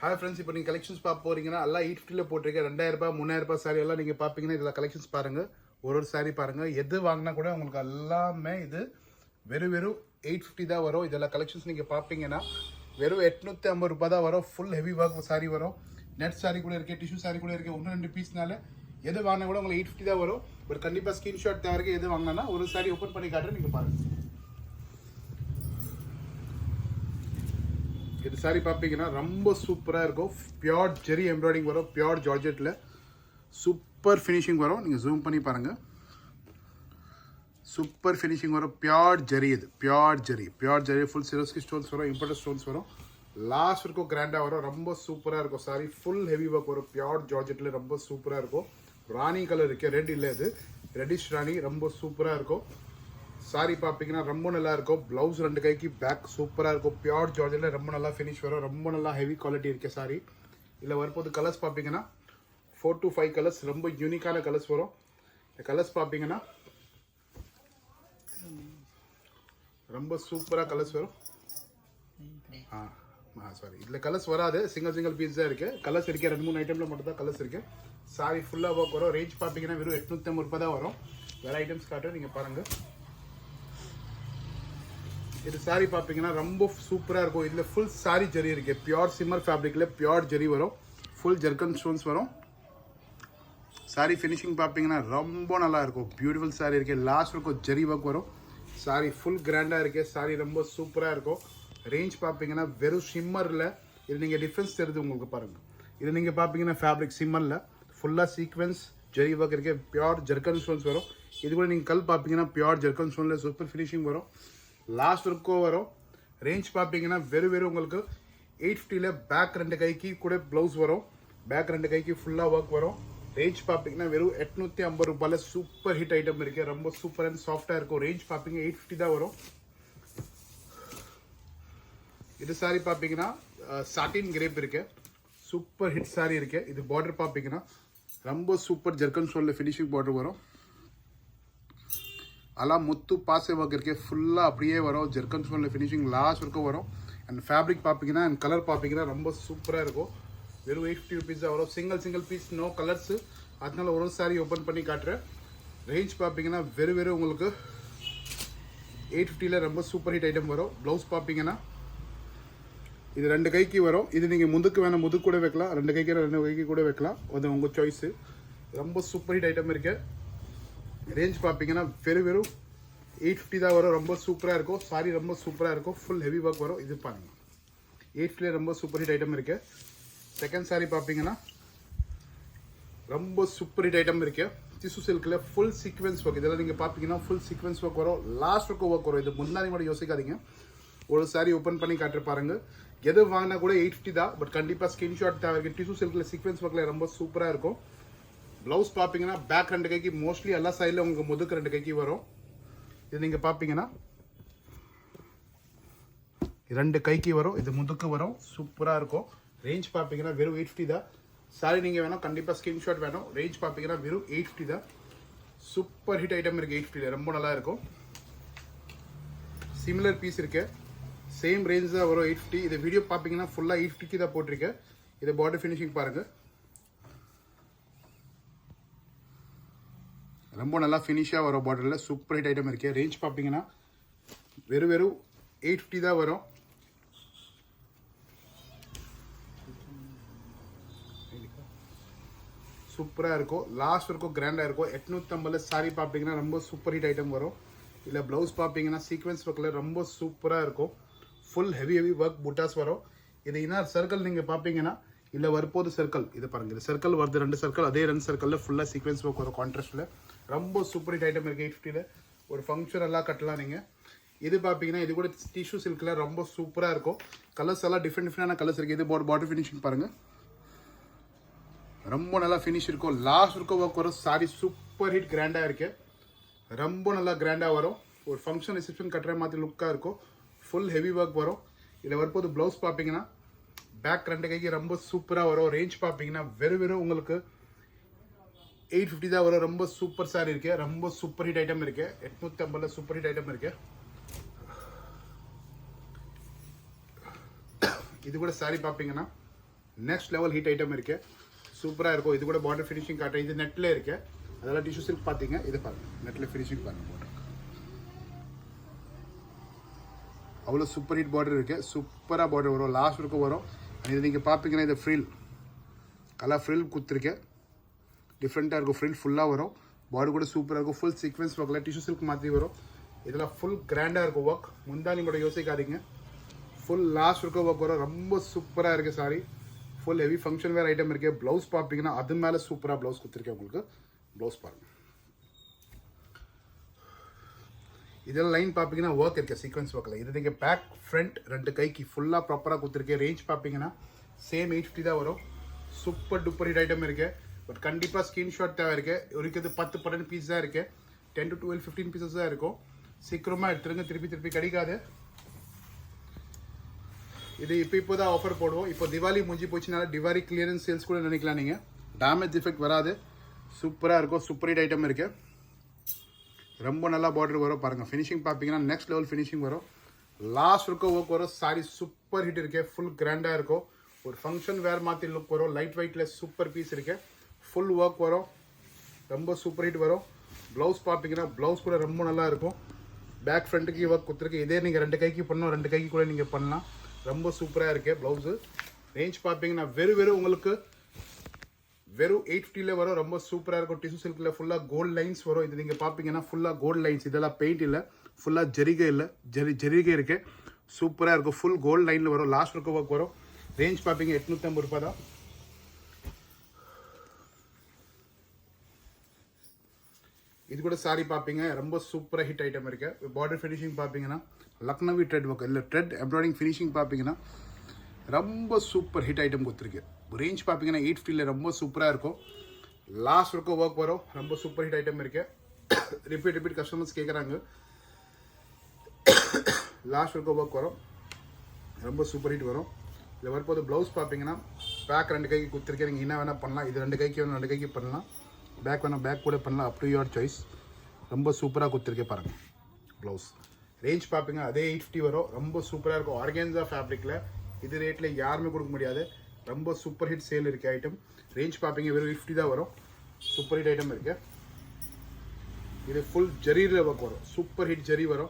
Hi friends, இப்போ நீங்கள் collections பார்க்க போறீங்கன்னா எல்லாம் 850 போட்டிருக்கேன். 2000 3000 சாரி எல்லாம் நீங்கள் பார்ப்பீங்கன்னா இதில் கலெக்ஷன்ஸ் பாருங்கள். ஒரு சாரி பாருங்கள். எது வாங்கினா கூட உங்களுக்கு எல்லாமே இது வெறும் 850 தான் வரும். இதெல்லாம் கலெக்ஷன்ஸ் நீங்கள் பார்ப்பீங்கன்னா வெறும் 850 ரூபாய் தான் வரும். ஃபுல் ஹெவி ஒர்க் சாரி வரும். நெட் சாரி கூட இருக்குது, டிஷ்யூ சாரி கூட இருக்குது. 1-2 பீஸ்னால எது வாங்கினா கூட உங்களுக்கு 850 தான் வரும். ஒரு கண்டிப்பாக ஸ்கிரீன்ஷாட் தேவை இருக்குது. எது வாங்கினா ஒரு சாரி ஓப்பன் பண்ணி காட்டுறேன், நீங்கள் பாருங்கள். இது சாரி பார்ப்பீங்கன்னா ரொம்ப சூப்பராக இருக்கும். பியோர் ஜெரி எம்ப்ராய்டிங் வரும். பியோர் ஜார்ஜெட்டில் சூப்பர் ஃபினிஷிங் வரும். நீங்கள் ஜூம் பண்ணி பாருங்கள். சூப்பர் ஃபினிஷிங் வரும். பியோர் ஜெரி, இது பியோர் ஜெரி ஃபுல் சிரோஸ்கி ஸ்டோன்ஸ் வரும். இம்பார்ட்டன்ட் ஸ்டோன்ஸ் வரும். லாஸ்ட் வரைக்கும் கிராண்டாக வரும். ரொம்ப சூப்பராக இருக்கும் சாரி. ஃபுல் ஹெவி ஒர்க் வரும். பியோர் ஜார்ஜெட்டில் ரொம்ப சூப்பராக இருக்கும். ராணி கலர் இருக்குது, ரெட் இல்லை, இது ரெட்டிஷ் ராணி. ரொம்ப சூப்பராக இருக்கும் சாரி. பார்ப்பீங்கன்னா ரொம்ப நல்லா இருக்கும். ப்ளவுஸ் 2 கைக்கு பேக் சூப்பராக இருக்கும். பியோர் ஜார்ஜில் ரொம்ப நல்லா ஃபினிஷ் வரும். ரொம்ப நல்லா ஹெவி குவாலிட்டி இருக்க சாரி. இல்லை வரப்போது கலர்ஸ் பார்ப்பீங்கன்னா 4 to 5 கலர்ஸ் ரொம்ப யூனிக்கான கலர்ஸ் வரும். இந்த கலர்ஸ் பார்ப்பீங்கன்னா ரொம்ப சூப்பராக கலர்ஸ் வரும். சாரி, இதில் கலர்ஸ் வராது. சிங்கிள் பீஸ் தான் இருக்குது. கலர்ஸ் இருக்குது. 2-3 ஐட்டமில் மட்டும் தான் கலர்ஸ் இருக்குது. சாரி ஃபுல்லாக ஒர்க் வரும். ரேஞ்ச் பார்ப்பீங்கன்னா வெறும் 850 ரூபாய் தான் வரும். வேறு ஐட்டம்ஸ் காட்டும், நீங்கள் பாருங்கள். இது சாரி பார்ப்பீங்கன்னா ரொம்ப சூப்பராக இருக்கும். இதில் ஃபுல் சாரி ஜெரி இருக்குது. பியோர் சிம்மர் ஃபேப்ரிக்கில் பியோர் ஜெரி வரும். ஃபுல் ஜெர்கன் ஸ்டோன்ஸ் வரும். சாரி ஃபினிஷிங் பார்ப்பீங்கன்னா ரொம்ப நல்லா இருக்கும். பியூட்டிஃபுல் சாரி இருக்குது. லாஸ்ட் இருக்கும் ஜெரி ஒர்க் வரும். சாரி ஃபுல் கிராண்டாக இருக்குது. சாரி ரொம்ப சூப்பராக இருக்கும். ரேஞ்ச் பார்ப்பீங்கன்னா வெறும் ஷிம்மரில் இது நீங்கள் டிஃப்ரென்ஸ் தெரியுது உங்களுக்கு பாருங்கள். இது நீங்கள் பார்ப்பீங்கன்னா ஃபேப்ரிக் சிம்மரில் ஃபுல்லாக சீக்வென்ஸ் ஜெரி ஒர்க் இருக்குது. பியோர் ஜெர்கன் ஸ்டோன்ஸ் வரும். இது கூட நீங்கள் கல் பார்ப்பீங்கன்னா பியோர் ஜெர்கன் ஸ்டோனில் சூப்பர் ஃபினிஷிங் வரும். லாஸ்ட் ஒர்க்கும் வரும். ரேஞ்ச் பார்ப்பீங்கன்னா வெறும் உங்களுக்கு 850ல் பேக் 2 கைக்கு கூட ப்ளவுஸ் வரும். பேக் 2 கைக்கு ஃபுல்லாக ஒர்க் வரும். ரேஞ்ச் பார்ப்பீங்கன்னா வெறும் 850 ரூபாயில் சூப்பர் ஹிட் ஐட்டம் இருக்குது. ரொம்ப சூப்பர் அண்ட் சாஃப்டாக இருக்கும். ரேஞ்ச் பார்ப்பீங்க 850 தான் வரும். இது சாரி பார்ப்பீங்கன்னா சாட்டின் கிரேப் இருக்கு. சூப்பர் ஹிட் சாரி இருக்குது. இது பார்டர் பார்ப்பீங்கன்னா ரொம்ப சூப்பர் ஜெர்கன் ஸ்டோனில் ஃபினிஷிங் பார்டர் வரும். அலாம் முத்து பாசே ஒர்க் இருக்கு. ஃபுல்லாக அப்படியே வரும். ஜெர்கன் ஸ்டோனில் ஃபினிஷிங் லாஸ்ட் வரைக்கும் வரும். அண்ட் ஃபேப்ரிக் பார்ப்பீங்கன்னா அண்ட் கலர் பார்ப்பீங்கன்னா ரொம்ப சூப்பராக இருக்கும். வெறும் 850 ருபீஸ் தான் வரும். Single piece, no colours. அதனால ஒரு சாரி ஓப்பன் பண்ணி காட்டுறேன். ரேஞ்ச் பார்ப்பீங்கன்னா வெறும் உங்களுக்கு 850ல் ரொம்ப சூப்பர் ஹிட் ஐட்டம் வரும். ப்ளவுஸ் பார்ப்பீங்கன்னா இது 2 கைக்கு வரும். இது நீங்கள் முதுக்கு வேணால் முதுக்கு கூட வைக்கலாம். 2 கைக்கு கூட வைக்கலாம். அது உங்கள் சாய்ஸு. ரொம்ப சூப்பர் ஹிட் ஐட்டம் இருக்குது. ரேஞ்ச் பார்ப்பீங்கன்னா வெறும் 850 தான் வரும். ரொம்ப சூப்பராக இருக்கும். சாரி ரொம்ப சூப்பராக இருக்கும். ஃபுல் ஹெவி ஒர்க் வரும். இது பாருங்கள், 850ல் ரொம்ப சூப்பர் ஹிட் ஐட்டம் இருக்குது. செகண்ட் சாரி பார்ப்பீங்கன்னா ரொம்ப சூப்பர் ஹிட் ஐட்டம் இருக்குது. டிஷ்யூ சில்கில் ஃபுல் சீக்வென்ஸ் ஒர்க். இதெல்லாம் நீங்கள் பார்ப்பீங்கன்னா ஃபுல் சீக்வென்ஸ் ஒர்க் வரும். லாஸ்ட் ஒர்க் வரும். இது முன்னாடி மட்டும் யோசிக்காதீங்க. ஒரு சாரி ஓப்பன் பண்ணி காட்டுற பாருங்க. எது வாங்கினா கூட 850 தான். பட் கண்டிப்பாக ஸ்கிரீன்ஷாட் தேவை. டிஷ்யூ சில்கில் சீக்வென்ஸ் ஒர்க்கில் ரொம்ப சூப்பராக இருக்கும். ப்ளவுஸ் பார்ப்பீங்கன்னா பேக் 2 கைக்கு மோஸ்ட்லி எல்லா சைடில் உங்களுக்கு முதுக்கு 2 கைக்கு வரும். இது நீங்கள் பார்ப்பீங்கன்னா 2 கைக்கு வரும். இது முதுக்கு வரும். சூப்பராக இருக்கும். ரேஞ்ச் பார்ப்பீங்கன்னா வெறும் 850 தான். சாரி நீங்கள் வேணும், கண்டிப்பாக ஸ்கிரீன்ஷாட் வேணும். ரேஞ்ச் பார்ப்பீங்கன்னா வெறும் 850 தான். சூப்பர் ஹிட் ஐட்டம் இருக்குது. 850 ரொம்ப நல்லா இருக்கும். சிமிலர் பீஸ் இருக்கு. சேம் ரேஞ்ச் தான் வரும் 850. இது வீடியோ பார்ப்பீங்கன்னா ஃபுல்லாக 850 தான் போட்டிருக்கேன். இது பார்டர் ஃபினிஷிங் பாருங்கள். ரொம்ப நல்லா ஃபினிஷாக வரும். பார்டரில் சூப்பர் ஹிட் ஐட்டம் இருக்குது. ரேஞ்ச் பார்ப்பீங்கன்னா வெறும் 850 தான் வரும். சூப்பராக இருக்கும். லாஸ்ட் வரைக்கும் கிராண்டாக இருக்கும். 850 சாரி பார்ப்பீங்கன்னா ரொம்ப சூப்பர் ஹிட் ஐட்டம் வரும். இல்லை ப்ளவுஸ் பார்ப்பீங்கன்னா சீக்வென்ஸ் ஒர்க்கில் ரொம்ப சூப்பராக இருக்கும். ஃபுல் ஹெவி ஒர்க் புட்டாஸ் வரும். இது இன்னொரு சர்க்கிள் நீங்கள் பார்ப்பீங்கன்னா இல்லை வரப்போது சர்க்கிள். இது பாருங்கள், இது சர்க்கிள் வருது. 2 சர்க்கிள். அதே 2 சர்க்கிளில் ஃபுல்லாக சீக்வென்ஸ் ஒர்க் வரும். கான்ட்ராஸ்ட்டில் ரொம்ப சூப்பர் ஹிட் ஐட்டம் இருக்குது. 850ல் ஒரு ஃபங்க்ஷன் எல்லாம் கட்டலாம் நீங்கள். இது பார்ப்பீங்கன்னா இது கூட டிஷ்யூ சில்கில் ரொம்ப சூப்பராக இருக்கும். கலர்ஸ் எல்லாம் டிஃப்ரெண்டான கலர்ஸ் இருக்குது. இது பார்டர் ஃபினிஷிங் பாருங்கள். ரொம்ப நல்லா ஃபினிஷ் இருக்கும். லாஸ்ட் இருக்கும் ஒர்க் வரும். சாரி சூப்பர் ஹிட் கிராண்டாக இருக்குது. ரொம்ப நல்லா கிராண்டாக வரும். ஒரு ஃபங்க்ஷன் ரிசப்ஷன் கட்டுற மாதிரி லுக்காக இருக்கும். ஃபுல் ஹெவி ஒர்க் வரும். இதில் வரப்போது ப்ளவுஸ் பார்ப்பீங்கன்னா பேக் 2 கைக்கு ரொம்ப சூப்பராக வரும். ரேஞ்ச் பார்ப்பீங்கன்னா வெறும் உங்களுக்கு 850 தான் வரும். ரொம்ப சூப்பர் சாரி இருக்குது. ரொம்ப சூப்பர் ஹிட் ஐட்டம் இருக்குது. 850ல் சூப்பர் ஹிட் ஐட்டம் இருக்குது. இது கூட சாரி பார்ப்பீங்கன்னா நெக்ஸ்ட் லெவல் ஹீட் ஐட்டம் இருக்கு, சூப்பராக இருக்கும். இது கூட பார்டர் ஃபினிஷிங் காட்டுறேன். இது நெட்டில் இருக்கு, அதெல்லாம் டிஷ்யூ சில்க் பார்த்தீங்க. இது பாருங்க, நெட்டில் ஃபினிஷிங் பாருங்க. பார்டர் அவ்வளோ சூப்பர் ஹீட் பார்டர் இருக்கு, சூப்பராக பார்டர் வரும், லாஸ்ட் வரைக்கும் வரும். இது நீங்கள் பார்ப்பீங்கன்னா இது ஃப்ரில் கலர் ஃப்ரில் கொடுத்துருக்கேன், டிஃப்ரெண்ட்டாக இருக்கும். ஃப்ரில் ஃபுல்லாக வரும், பார்டர் கூட சூப்பராக இருக்கும். ஃபுல் சீக்வன்ஸ் ஒர்க்கில் டிஷ்யூ சில்க் மாதிரி வரும். இதெல்லாம் ஃபுல் கிராண்டாக இருக்கும் ஒர்க். முந்தானி கூட யோசிக்காதீங்க, ஃபுல் லாஸ்ட் வரைக்கும் ஒர்க் வரும். ரொம்ப சூப்பராக இருக்குது சாரி. ஃபுல் ஹெவி ஃபங்க்ஷன் வேர் ஐட்டம் இருக்குது. ப்ளவுஸ் பார்ப்பீங்கன்னா அது மேலே சூப்பராக ப்ளவுஸ் கொடுத்துருக்கேன் உங்களுக்கு. ப்ளவுஸ் பாருங்கள், இதெல்லாம் லைன் பார்ப்பீங்கன்னா ஒர்க் இருக்குது, சீக்வன்ஸ் ஒர்க்கில். இது நீங்கள் பேக் ஃப்ரண்ட் ரெண்டு கைக்கு ஃபுல்லாக ப்ராப்பராக கொடுத்துருக்கேன். ரேஞ்ச் பார்ப்பீங்கன்னா சேம் 850 தான் வரும். சூப்பர் டூப்பர் ஹிட் ஐட்டம் இருக்குது. பட் கண்டிப்பாக ஸ்க்ரீன்ஷாட் தேவை இருக்குது. இருக்கிறது 10-12 பீஸ் தான் இருக்குது, 10 to 12 15 பீசஸ் தான் இருக்கும். சீக்கிரமாக எடுத்துருங்க, திருப்பி கிடைக்காது. இது இப்போ தான் ஆஃபர் போடுவோம். இப்போ திவாலி முடிஞ்சு போச்சுனால திவாலி கிளியரன்ஸ் சேல்ஸ் கூட நினைக்கலாம் நீங்கள். டேமேஜ் எஃபெக்ட் வராது, சூப்பராக இருக்கும். சூப்பர் ஹிட் ஐட்டம் இருக்குது, ரொம்ப நல்லா பார்டர் வரும். பாருங்கள் ஃபினிஷிங் பார்ப்பீங்கன்னா நெக்ஸ்ட் லெவல் ஃபினிஷிங் வரும். லாஸ்ட் இருக்கும் ஒர்க் வரும். சாரி சூப்பர் ஹிட் இருக்குது, ஃபுல் கிராண்டாக இருக்கும். ஒரு ஃபங்க்ஷன் வேர் மாதிரி லுக் வரும். லைட் வெயிட்டில் சூப்பர் பீஸ் இருக்குது, ஃபுல் ஒர்க் வரும், ரொம்ப சூப்பர் ஹிட் வரும். ப்ளவுஸ் பார்ப்பீங்கன்னா ப்ளவுஸ் கூட ரொம்ப நல்லா இருக்கும். பேக் ஃப்ரண்ட்டுக்கு ஒர்க் கொடுத்துருக்கு. இதே நீங்கள் ரெண்டு கைக்கு பண்ணணும், ரெண்டு கைக்கு கூட நீங்கள் பண்ணலாம். ரொம்ப சூப்பராக இருக்குது ப்ளவுஸு. ரேஞ்ச் பார்ப்பீங்கன்னா வெறும் உங்களுக்கு வெறும் 850 வரும். ரொம்ப சூப்பராக இருக்கும். டிஷ்யூ சில்கில் ஃபுல்லாக கோல்டு லைன்ஸ் வரும். இது நீங்கள் பார்ப்பீங்கன்னா ஃபுல்லாக கோல்டு லைன்ஸ். இதெல்லாம் பெயிண்ட் இல்லை, ஃபுல்லாக ஜரிகை இல்லை, ஜரிகை இருக்குது. சூப்பராக இருக்கும். ஃபுல் கோல்டு லைனில் வரும். லாஸ்ட் வரைக்கும் ஒர்க் வரும். ரேஞ்ச் பார்ப்பீங்க 850 ரூபாய் தான். இது கூட சாரி பார்ப்பீங்க ரொம்ப சூப்பராக ஹிட் ஐட்டம் இருக்குது. பார்டர் ஃபினிஷிங் பார்ப்பீங்கன்னா லக்னவி ட்ரெட் ஒர்க் இல்லை, ட்ரெட் எம்ப்ராய்டிங் ஃபினிஷிங் பார்ப்பீங்கன்னா ரொம்ப சூப்பர் ஹிட் ஐட்டம் கொடுத்துருக்கு. ரேஞ்ச் பார்ப்பீங்கன்னா 850 ரொம்ப சூப்பராக இருக்கும். லாஸ்ட் வரைக்கும் ஒர்க் வரும். ரொம்ப சூப்பர் ஹிட் ஐட்டம் இருக்குது. ரிப்பீட் கஸ்டமர்ஸ் கேட்குறாங்க. லாஸ்ட் வரைக்கும் ஒர்க் வரும், ரொம்ப சூப்பர் ஹிட் வரும். இதில் வரப்போது ப்ளவுஸ் பார்ப்பீங்கன்னா பேக் ரெண்டு கைக்கு கொடுத்துருக்கேன். நீங்கள் என்ன வேணால் பண்ணலாம். இது ரெண்டு கைக்கு வேணும், ரெண்டு கைக்கு பண்ணலாம். பேக் வேணால் பேக் கூட பண்ணலாம், அப் டு யுவர் சாய்ஸ். ரொம்ப சூப்பராக கொடுத்துருக்கேன் பாருங்கள் ப்ளவுஸ். ரேஞ்ச் பார்ப்பீங்க அதே 850 வரும். ரொம்ப சூப்பராக இருக்கும். ஆர்கேன்ஸா ஃபேப்ரிக்கில் இது ரேட்டில் யாருமே கொடுக்க முடியாது. ரொம்ப சூப்பர் ஹிட் சேல் இருக்குது ஐட்டம். ரேஞ்ச் பார்ப்பீங்க வெறும் 50 தான் வரும். சூப்பர் ஹிட் ஐட்டம் இருக்குது. இது ஃபுல் ஜரியில் ஒர்க் வரும். சூப்பர் ஹிட் ஜரி வரும்.